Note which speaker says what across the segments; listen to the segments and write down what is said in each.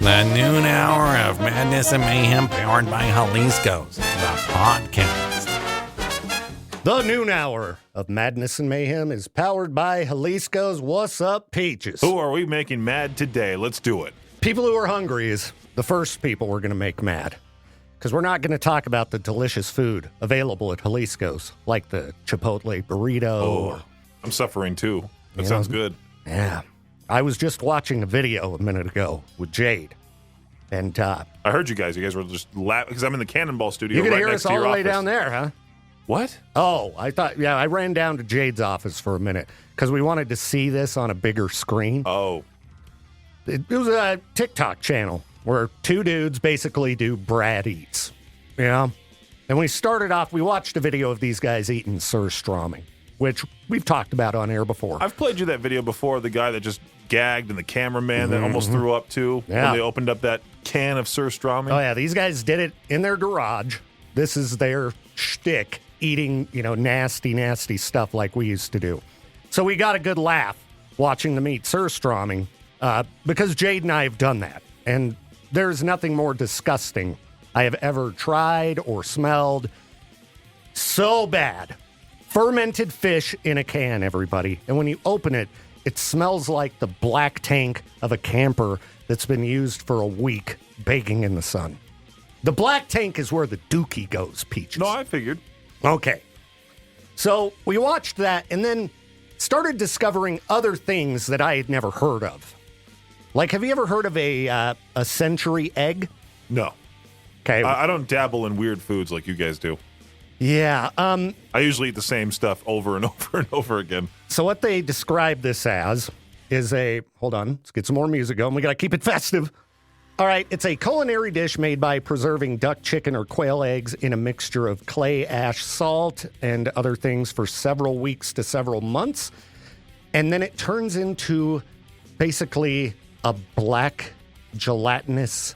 Speaker 1: The noon hour of madness and mayhem powered by Jalisco's, the podcast.
Speaker 2: The noon hour of madness and mayhem is powered by Jalisco's What's Up Peaches.
Speaker 3: Who are we making mad today? Let's do it.
Speaker 2: People who are hungry is the first people we're going to make mad. Because we're not going to talk about the delicious food available at Jalisco's, like the Chipotle burrito.
Speaker 3: Oh, I'm suffering too. That sounds good.
Speaker 2: Yeah. I was just watching a video a minute ago with Jade. And
Speaker 3: I heard you guys. You guys were just laughing because I'm in the Cannonball studio.
Speaker 2: You can
Speaker 3: right
Speaker 2: hear
Speaker 3: next
Speaker 2: us
Speaker 3: to
Speaker 2: all
Speaker 3: your
Speaker 2: the way
Speaker 3: office.
Speaker 2: down there, huh?
Speaker 3: What?
Speaker 2: Oh, I ran down to Jade's office for a minute because we wanted to see this on a bigger screen.
Speaker 3: Oh.
Speaker 2: It was a TikTok channel where two dudes basically do Brad Eats. Yeah. And we started off, we watched a video of these guys eating surströmming, which we've talked about on air before.
Speaker 3: I've played you that video before, the guy that just gagged and the cameraman that almost threw up too when they opened up that can of surströmming.
Speaker 2: Oh, yeah. These guys did it in their garage. This is their shtick, eating, nasty, nasty stuff like we used to do. So we got a good laugh watching them eat surströmming because Jade and I have done that. And there's nothing more disgusting I have ever tried or smelled. So bad. Fermented fish in a can, everybody. And when you open it, it smells like the black tank of a camper that's been used for a week baking in the sun. The black tank is where the dookie goes, Peaches.
Speaker 3: No, I figured.
Speaker 2: Okay. So we watched that and then started discovering other things that I had never heard of. Like, have you ever heard of a century egg?
Speaker 3: No.
Speaker 2: Okay.
Speaker 3: I don't dabble in weird foods like you guys do.
Speaker 2: Yeah.
Speaker 3: I usually eat the same stuff over and over and over again.
Speaker 2: So what they describe this as is hold on, let's get some more music going. We got to keep it festive. All right, it's a culinary dish made by preserving duck, chicken, or quail eggs in a mixture of clay, ash, salt, and other things for several weeks to several months. And then it turns into basically a black gelatinous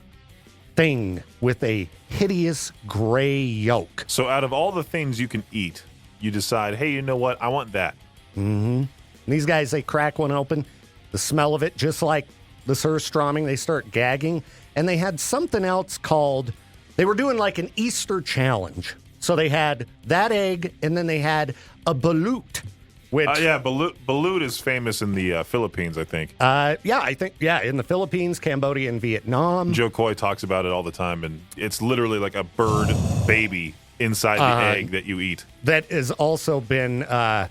Speaker 2: thing with a hideous gray yolk.
Speaker 3: So out of all the things you can eat, you decide, hey, you know what? I want that.
Speaker 2: Mm-hmm. These guys, they crack one open. The smell of it, just like the surströmming, they start gagging. And they had something else called, they were doing like an Easter challenge. So they had that egg, and then they had a balut. Which,
Speaker 3: balut is famous in the Philippines, I think.
Speaker 2: In the Philippines, Cambodia, and Vietnam.
Speaker 3: Joe Coy talks about it all the time, and it's literally like a bird baby inside the egg that you eat.
Speaker 2: That has also been, I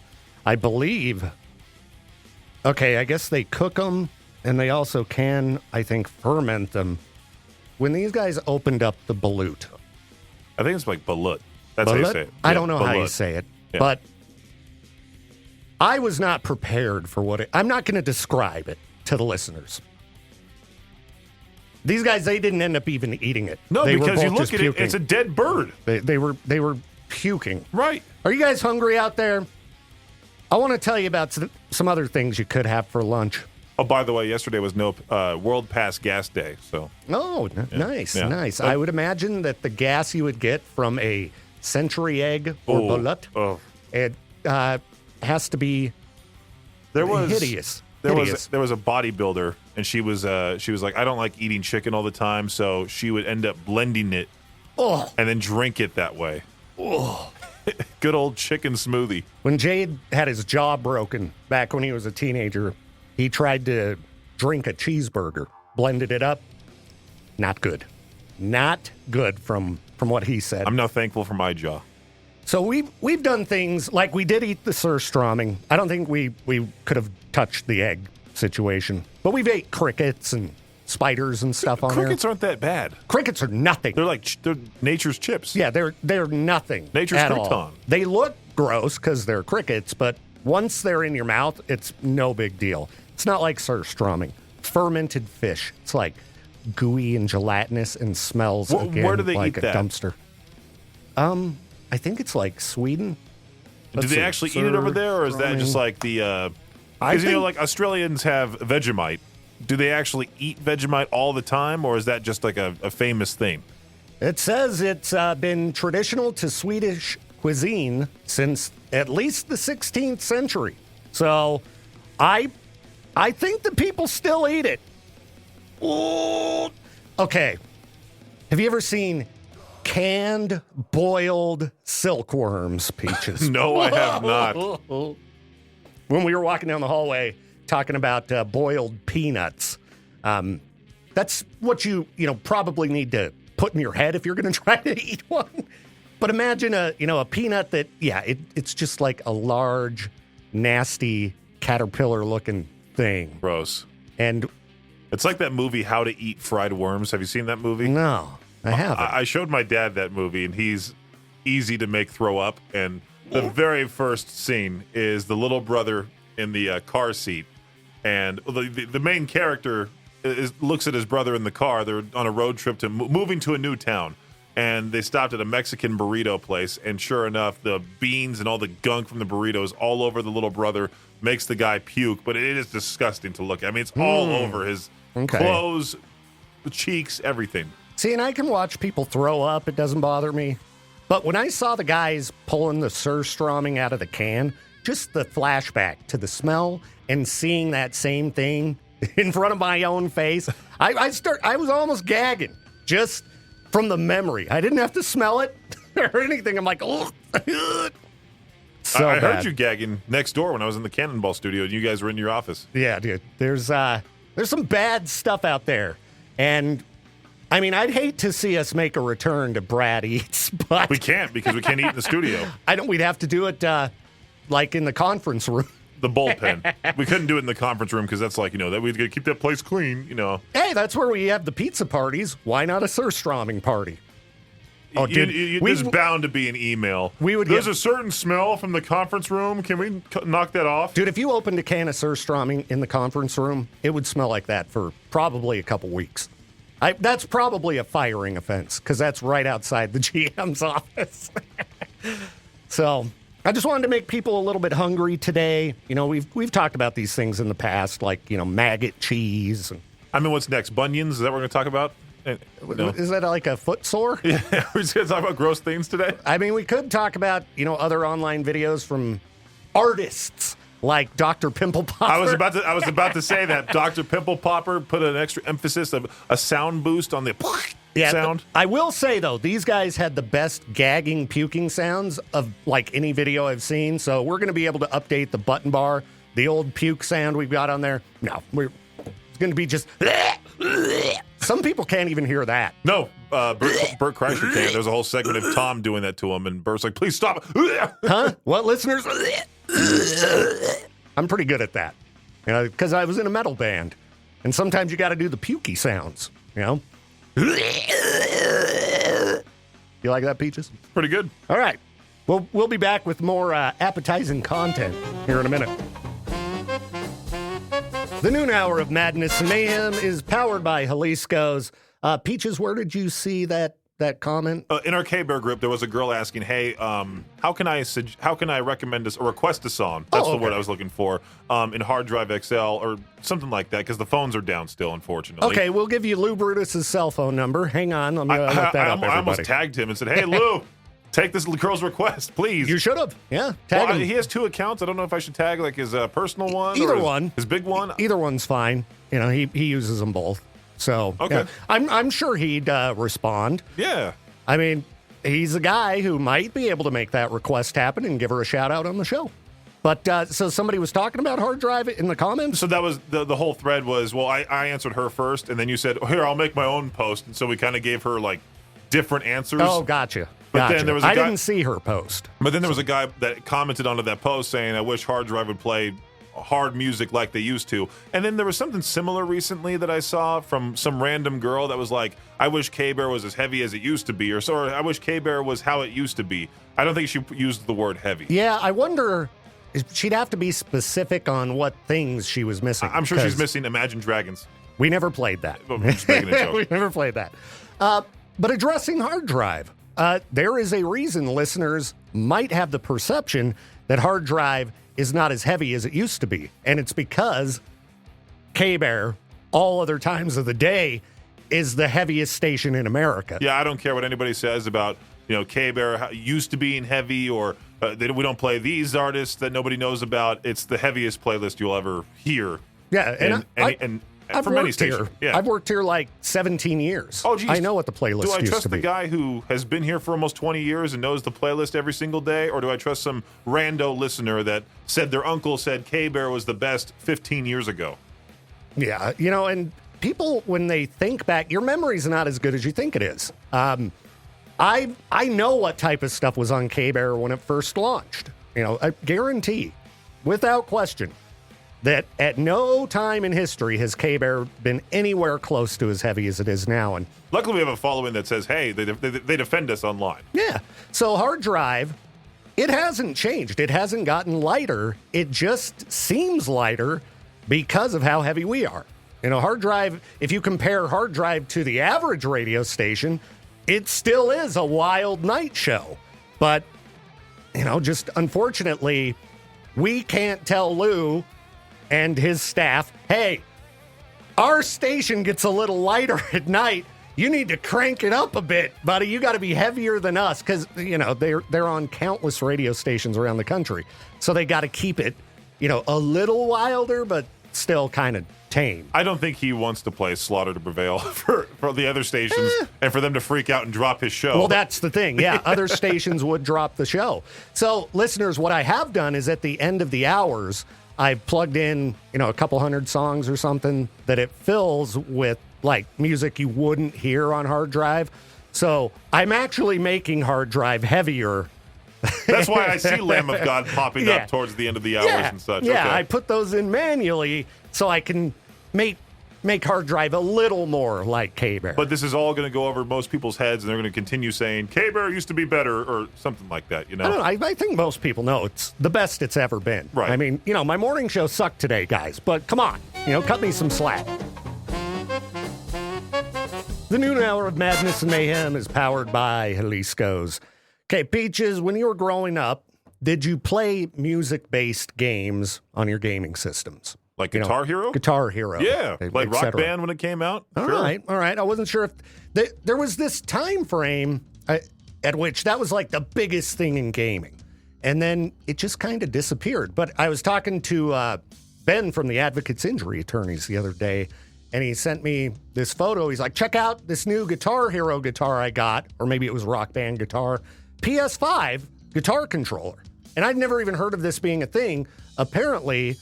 Speaker 2: believe, okay, I guess they cook them, and they also can, I think, ferment them. When these guys opened up the balut.
Speaker 3: I think it's like balut. That's how you say it.
Speaker 2: I don't know
Speaker 3: balut.
Speaker 2: how you say it,
Speaker 3: Yeah.
Speaker 2: but I was not prepared for what I'm not going to describe it to the listeners. These guys, they didn't end up even eating it.
Speaker 3: No,
Speaker 2: they
Speaker 3: because
Speaker 2: were
Speaker 3: you
Speaker 2: both
Speaker 3: look
Speaker 2: just
Speaker 3: at
Speaker 2: puking.
Speaker 3: it, it's a dead bird.
Speaker 2: They were puking.
Speaker 3: Right.
Speaker 2: Are you guys hungry out there? I want to tell you about some other things you could have for lunch.
Speaker 3: Oh, by the way, yesterday was no World Pass Gas Day, so.
Speaker 2: Oh, nice.
Speaker 3: Yeah.
Speaker 2: I would imagine that the gas you would get from a century egg or balut, it has to be hideous.
Speaker 3: There was a bodybuilder, and she was like, I don't like eating chicken all the time, so she would end up blending it and then drink it that way.
Speaker 2: Oh.
Speaker 3: Good old chicken smoothie.
Speaker 2: When Jade had his jaw broken back when he was a teenager, he tried to drink a cheeseburger, blended it up. Not good. Not good from what he said.
Speaker 3: I'm now thankful for my jaw.
Speaker 2: So we've done things like we did eat the surströmming. I don't think we could have touched the egg situation, but we've ate crickets and spiders and stuff on there.
Speaker 3: Crickets aren't that bad.
Speaker 2: Crickets are nothing.
Speaker 3: They're nature's chips.
Speaker 2: Yeah, they're nothing.
Speaker 3: Nature's
Speaker 2: at
Speaker 3: crouton.
Speaker 2: all. They look gross because they're crickets, but once they're in your mouth, it's no big deal. It's not like surströmming. Fermented fish. It's like gooey and gelatinous and smells
Speaker 3: Where do they
Speaker 2: like
Speaker 3: eat
Speaker 2: a
Speaker 3: that?
Speaker 2: dumpster. I think it's like Sweden.
Speaker 3: Do they actually eat it over there, or is that just like the? Because like Australians have Vegemite. Do they actually eat Vegemite all the time, or is that just like a famous thing?
Speaker 2: It says it's been traditional to Swedish cuisine since at least the 16th century. So I think the people still eat it. Ooh, Okay. Have you ever seen canned boiled silkworms, Peaches?
Speaker 3: No, I have not.
Speaker 2: When we were walking down the hallway talking about boiled peanuts, that's what you probably need to put in your head if you're going to try to eat one. But imagine a peanut that, it's just like a large, nasty, caterpillar-looking thing.
Speaker 3: Gross.
Speaker 2: And
Speaker 3: it's like that movie, How to Eat Fried Worms. Have you seen that movie?
Speaker 2: No, I haven't.
Speaker 3: I showed my dad that movie, and he's easy to make throw up. And the very first scene is the little brother in the car seat. And the main character looks at his brother in the car. They're on a road trip to moving to a new town. And they stopped at a Mexican burrito place. And sure enough, the beans and all the gunk from the burritos all over the little brother makes the guy puke. But it is disgusting to look at. I mean, it's all over his clothes, the cheeks, everything.
Speaker 2: See, and I can watch people throw up. It doesn't bother me. But when I saw the guys pulling the surströmming out of the can, just the flashback to the smell and seeing that same thing in front of my own face, I was almost gagging just from the memory. I didn't have to smell it or anything. I'm like, oh. So
Speaker 3: I heard you gagging next door when I was in the Cannonball studio and you guys were in your office.
Speaker 2: Yeah, dude. There's some bad stuff out there. And I mean, I'd hate to see us make a return to Brad Eats, but
Speaker 3: we can't because we can't eat in the studio.
Speaker 2: We'd have to do it like in the conference room.
Speaker 3: The bullpen. We couldn't do it in the conference room because that's like, that we'd keep that place clean,
Speaker 2: Hey, that's where we have the pizza parties. Why not a surströmming party?
Speaker 3: Oh, dude, there's bound to be an email. There's a certain smell from the conference room. Can we knock that off?
Speaker 2: Dude, if you opened a can of surströmming in the conference room, it would smell like that for probably a couple weeks. That's probably a firing offense because that's right outside the GM's office. So I just wanted to make people a little bit hungry today. We've talked about these things in the past, like, maggot cheese.
Speaker 3: What's next? Bunions? Is that what we're going to talk about? No.
Speaker 2: Is that like a foot sore?
Speaker 3: Yeah, we're just going to talk about gross things today?
Speaker 2: We could talk about, other online videos from artists like Dr. Pimple Popper.
Speaker 3: I was about to say that. Dr. Pimple Popper put an extra emphasis of a sound boost on the sound.
Speaker 2: I will say, though, these guys had the best gagging, puking sounds of, like, any video I've seen. So we're going to be able to update the button bar, the old puke sound we've got on there. No, it's going to be just... Some people can't even hear that.
Speaker 3: No, Bert Kreischer can't. There's a whole segment of Tom doing that to him, and Bert's like, please stop.
Speaker 2: Huh? What, listeners? I'm pretty good at that, because I was in a metal band, and sometimes you got to do the pukey sounds, You like that, Peaches?
Speaker 3: Pretty good.
Speaker 2: All right. We'll be back with more appetizing content here in a minute. The noon hour of Madness and Mayhem is powered by Jalisco's. Peaches, where did you see that comment?
Speaker 3: In our KBEAR group, there was a girl asking, "Hey, how can I recommend or request a song?" That's the word I was looking for. In Hard Drive XL or something like that, because the phones are down still, unfortunately.
Speaker 2: Okay, we'll give you Lou Brutus's cell phone number. Hang on, let me look that up. Everybody.
Speaker 3: I almost tagged him and said, "Hey, Lou." Take this girl's request, please.
Speaker 2: You should have. Yeah, tag him.
Speaker 3: He has 2 accounts. I don't know if I should tag like his personal one
Speaker 2: Either
Speaker 3: or
Speaker 2: one.
Speaker 3: His big one.
Speaker 2: Either one's fine. He uses them both. So
Speaker 3: okay.
Speaker 2: Yeah. I'm sure he'd respond.
Speaker 3: Yeah.
Speaker 2: He's a guy who might be able to make that request happen and give her a shout out on the show. But so somebody was talking about hard drive in the comments?
Speaker 3: So that was the whole thread was, well, I answered her first, and then you said, here, I'll make my own post. And so we kind of gave her like different answers.
Speaker 2: Oh, gotcha.
Speaker 3: But then there was I
Speaker 2: didn't see her post.
Speaker 3: But then there was a guy that commented onto that post saying, I wish hard drive would play hard music like they used to. And then there was something similar recently that I saw from some random girl that was like, I wish KBEAR was as heavy as it used to be, or I wish KBEAR was how it used to be. I don't think she used the word heavy.
Speaker 2: Yeah, I wonder, she'd have to be specific on what things she was missing.
Speaker 3: I'm sure she's missing Imagine Dragons.
Speaker 2: We never played that.
Speaker 3: I'm just making a joke.
Speaker 2: We never played that. But addressing hard drive, there is a reason listeners might have the perception that hard drive is not as heavy as it used to be. And it's because KBEAR, all other times of the day, is the heaviest station in America.
Speaker 3: Yeah, I don't care what anybody says about, KBEAR used to being heavy or we don't play these artists that nobody knows about. It's the heaviest playlist you'll ever hear.
Speaker 2: Yeah,
Speaker 3: and
Speaker 2: I've
Speaker 3: from any
Speaker 2: worked
Speaker 3: station.
Speaker 2: here.
Speaker 3: Yeah.
Speaker 2: I've worked here like 17 years.
Speaker 3: Oh, geez.
Speaker 2: I know what the playlist
Speaker 3: Do I
Speaker 2: used
Speaker 3: trust
Speaker 2: to
Speaker 3: the
Speaker 2: be.
Speaker 3: guy who has been here for almost 20 years and knows the playlist every single day, or do I trust some rando listener that said their uncle said KBEAR was the best 15 years ago?
Speaker 2: Yeah, and people, when they think back, your memory's not as good as you think it is. I know what type of stuff was on KBEAR when it first launched. I guarantee, without question, that at no time in history has KBEAR been anywhere close to as heavy as it is now. And
Speaker 3: Luckily, we have a following that says, hey, they defend us online.
Speaker 2: yeah, so hard drive, it hasn't changed. It hasn't gotten lighter. It just seems lighter because of how heavy we are. Hard drive, if you compare hard drive to the average radio station, it still is a wild night show. But, just unfortunately, we can't tell Lou and his staff, hey, our station gets a little lighter at night. You need to crank it up a bit, buddy. You got to be heavier than us because, they're on countless radio stations around the country. So they got to keep it, a little wilder, but still kind of tame.
Speaker 3: I don't think he wants to play Slaughter to Prevail for the other stations and for them to freak out and drop his show.
Speaker 2: Well, that's the thing. Yeah, other stations would drop the show. So, listeners, what I have done is at the end of the hours, I've plugged in, a couple hundred songs or something that it fills with, like, music you wouldn't hear on hard drive. So I'm actually making hard drive heavier.
Speaker 3: That's why I see Lamb of God popping up towards the end of the hours and such.
Speaker 2: Yeah,
Speaker 3: Okay.
Speaker 2: I put those in manually so I can make hard drive a little more like KBEAR.
Speaker 3: But this is all going to go over most people's heads, and they're going to continue saying, KBEAR used to be better, or something like that,
Speaker 2: I don't know. I think most people know it's the best it's ever been.
Speaker 3: Right.
Speaker 2: I mean, my morning show sucked today, guys, but come on, cut me some slack. The noon hour of Madness and Mayhem is powered by Jalisco's. Okay, Peaches, when you were growing up, did you play music-based games on your gaming systems?
Speaker 3: Like Guitar Hero?
Speaker 2: Guitar Hero.
Speaker 3: Yeah, like Rock Band when it came out.
Speaker 2: All right. I wasn't sure if there was this time frame at which that was like the biggest thing in gaming. And then it just kind of disappeared. But I was talking to Ben from the Advocates Injury Attorneys the other day, and he sent me this photo. He's like, check out this new Guitar Hero guitar I got, or maybe it was Rock Band guitar, PS5 guitar controller. And I'd never even heard of this being a thing. Apparently,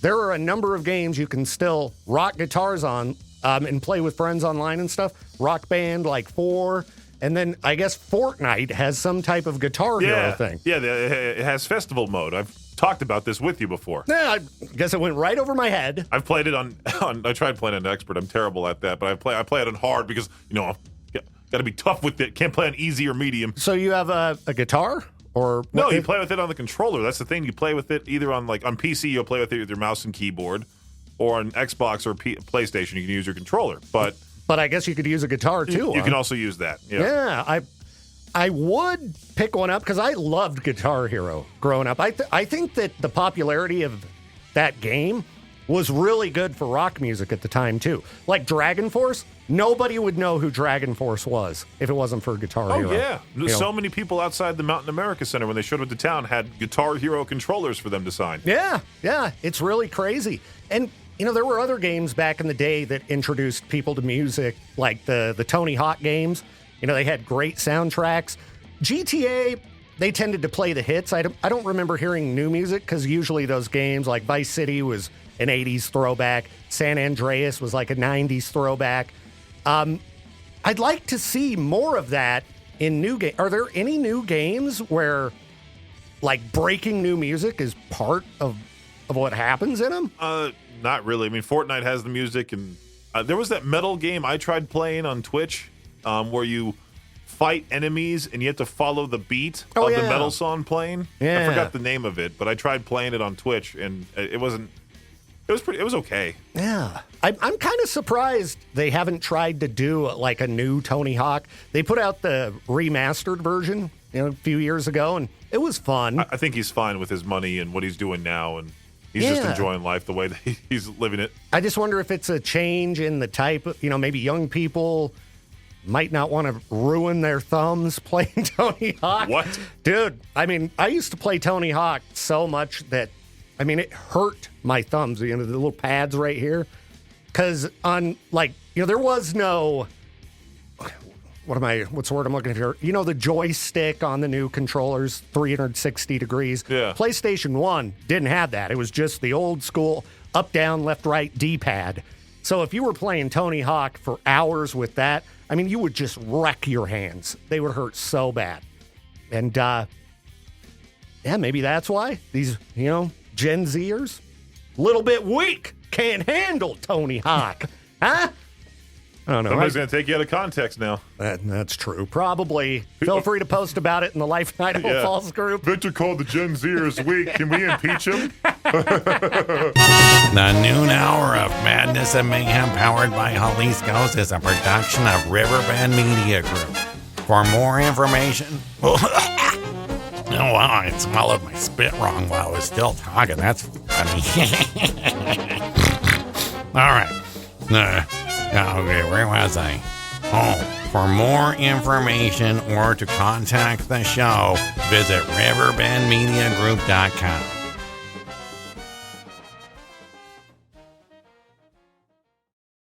Speaker 2: there are a number of games you can still rock guitars on and play with friends online and stuff. Rock Band, like 4. And then I guess Fortnite has some type of Guitar Hero thing.
Speaker 3: Yeah, it has festival mode. I've talked about this with you before.
Speaker 2: Yeah, I guess it went right over my head.
Speaker 3: I've played it on I tried playing on Expert. I'm terrible at that, but I play it on hard because, got to be tough with it. Can't play on easy or medium.
Speaker 2: So you have a guitar? Or
Speaker 3: no, you play with it on the controller. That's the thing. You play with it either on PC, you'll play with it with your mouse and keyboard, or on Xbox or PlayStation, you can use your controller. But
Speaker 2: I guess you could use a guitar too.
Speaker 3: You can also use that.
Speaker 2: Yeah, I would pick one up because I loved Guitar Hero growing up. I think that the popularity of that game was really good for rock music at the time too. Like Dragon Force, nobody would know who Dragon Force was if it wasn't for Guitar Hero.
Speaker 3: Oh yeah, so many people outside the Mountain America Center when they showed up to town had Guitar Hero controllers for them to sign.
Speaker 2: Yeah, it's really crazy. And there were other games back in the day that introduced people to music, like the Tony Hawk games. They had great soundtracks. GTA, they tended to play the hits. I don't remember hearing new music because usually those games, like Vice City was an 80s throwback. San Andreas was like a 90s throwback. I'd like to see more of that in new games. Are there any new games where, like, breaking new music is part of what happens in them?
Speaker 3: Not really. I mean, Fortnite has the music, and there was that metal game I tried playing on Twitch where you fight enemies and you have to follow the beat of the metal song playing.
Speaker 2: Yeah.
Speaker 3: I forgot the name of it, but I tried playing it on Twitch, and it wasn't. It was okay.
Speaker 2: Yeah. I'm kind of surprised they haven't tried to do like a new Tony Hawk. They put out the remastered version, a few years ago, and it was fun.
Speaker 3: I think he's fine with his money and what he's doing now, and he's just enjoying life the way that he's living it.
Speaker 2: I just wonder if it's a change in the type of, maybe young people might not want to ruin their thumbs playing Tony Hawk.
Speaker 3: What?
Speaker 2: Dude, I mean, I used to play Tony Hawk so much that, it hurt my thumbs, the little pads right here. Because there was no, what's the word I'm looking for? You know, the joystick on the new controllers, 360 degrees.
Speaker 3: Yeah.
Speaker 2: PlayStation 1 didn't have that. It was just the old school up, down, left, right D-pad. So if you were playing Tony Hawk for hours with that, I mean, you would just wreck your hands. They would hurt so bad. And, maybe that's why these, Gen Zers, little bit weak, can't handle Tony Hawk. Huh? I don't know.
Speaker 3: Somebody's going to take you out of context now.
Speaker 2: That's true. Probably. Feel free to post about it in the Life in Idaho Falls group.
Speaker 3: Victor called the Gen Zers weak. Can we impeach him?
Speaker 1: The noon hour of Madness and Mayhem powered by Jalisco's is a production of Riverbend Media Group. For more information... Oh, wow, I swallowed my spit wrong while I was still talking. That's funny. All right. Okay, where was I? Oh, for more information or to contact the show, visit riverbendmediagroup.com.